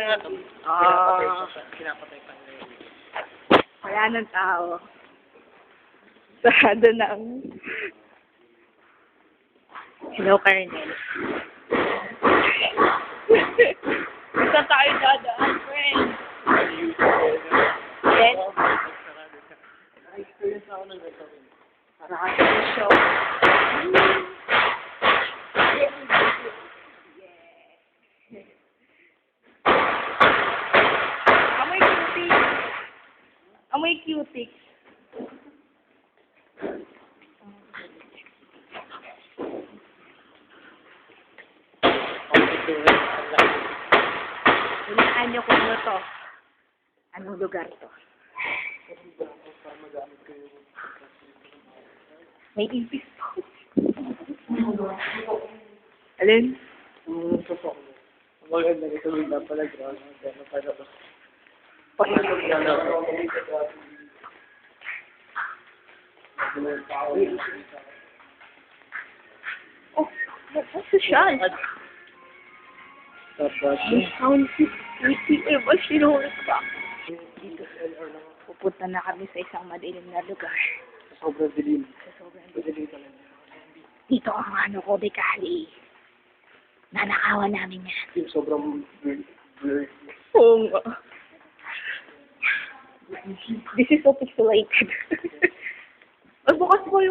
nga to. Pinapatay pa nila. Wala ng tao. Sarado ng... Hello, Colonel. Gusto tayo dadaan, friend. Yes? Na-experience ako ng ganito. Show. Amoy cutie. Amoy cutie. Hulaan niyo kung ano to. Anong lugar to? May ipis po. Alin? Maganda nito na pala ground. Maganda pala ba? Oh, social. Sound system. Ba sinulit ka? Dito pupunta na kami sa isang madilim na lugar. Sobrang dilim. Sobrang Madilim talaga. dito ang ano ko, Bekali. Nanakawan namin yan. Yung sobrang blur. Oo nga. This is so pixelated. Ay, bukas po yung